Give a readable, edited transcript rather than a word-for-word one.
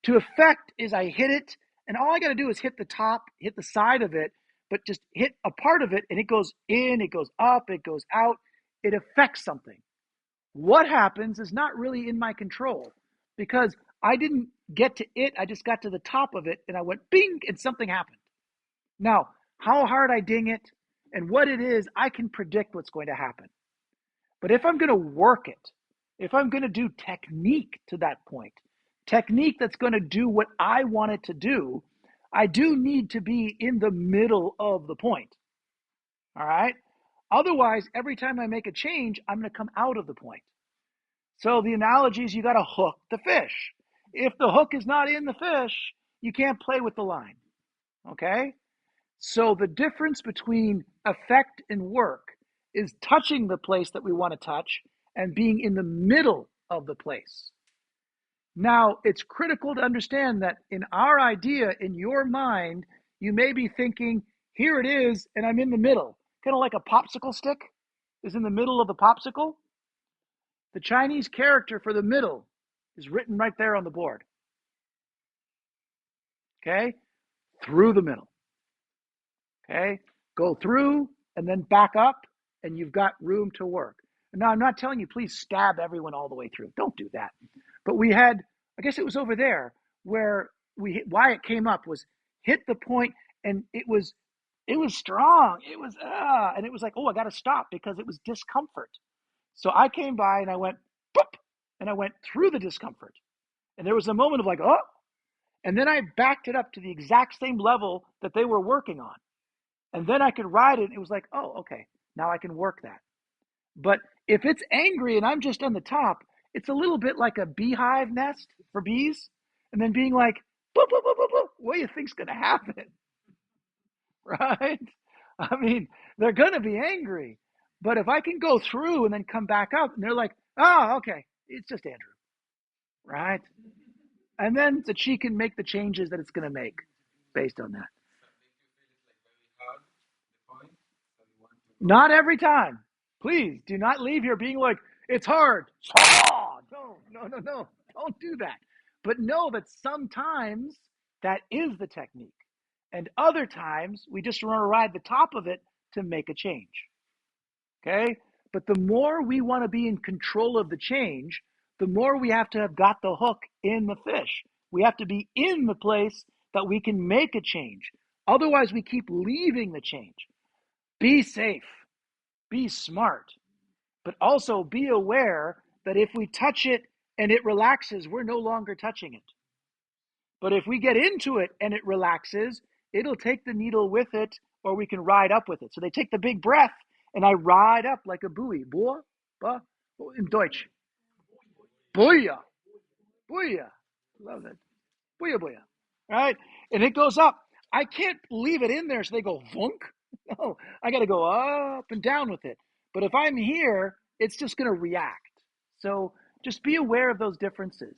To affect is I hit it, and all I got to do is hit the top, hit the side of it, but just hit a part of it, and it goes in, it goes up, it goes out. It affects something. What happens is not really in my control because I didn't get to it. I just got to the top of it, and I went bing, and something happened. Now, how hard I ding it and what it is, I can predict what's going to happen. But if I'm going to work it, if I'm going to do technique to that point, technique that's going to do what I want it to do, I do need to be in the middle of the point. All right? Otherwise, every time I make a change, I'm going to come out of the point. So the analogy is you got to hook the fish. If the hook is not in the fish, you can't play with the line. Okay? So the difference between effect and work is touching the place that we want to touch and being in the middle of the place. Now, it's critical to understand that in our idea, in your mind, you may be thinking, here it is, and I'm in the middle. Kind of like a popsicle stick is in the middle of the popsicle. The Chinese character for the middle is written right there on the board. Okay? Through the middle. Okay? Go through and then back up, and you've got room to work. Now, I'm not telling you, please stab everyone all the way through. Don't do that. But we had, I guess it was over there, where why it came up was hit the point, and it was strong. It was, and it was like, oh, I got to stop because it was discomfort. So I came by and I went, boop, and I went through the discomfort. And there was a moment of like, oh, and then I backed it up to the exact same level that they were working on. And then I could ride it. And it was like, oh, okay, now I can work that. But if it's angry and I'm just on the top, it's a little bit like a beehive nest for bees. And then being like, boop, boop, boop, boop, boop, what do you think's going to happen? Right? I mean, they're going to be angry. But if I can go through and then come back up, and they're like, oh, okay, it's just Andrew. Right? And then the chi can make the changes that it's going to make based on that. Not every time. Please do not leave here being like, it's hard. No. Don't do that. But know that sometimes that is the technique. And other times we just want to ride the top of it to make a change. Okay? But the more we want to be in control of the change, the more we have to have got the hook in the fish. We have to be in the place that we can make a change. Otherwise, we keep leaving the change. Be safe. Be smart. But also be aware that if we touch it and it relaxes, we're no longer touching it. But if we get into it and it relaxes, it'll take the needle with it, or we can ride up with it. So they take the big breath, and I ride up like a buoy. Boah, bah, in Deutsch. Booyah. Booyah. Love it. Booyah, booyah. Right? And it goes up. I can't leave it in there so they go vunk. No, I got to go up and down with it. But if I'm here, it's just going to react. So just be aware of those differences.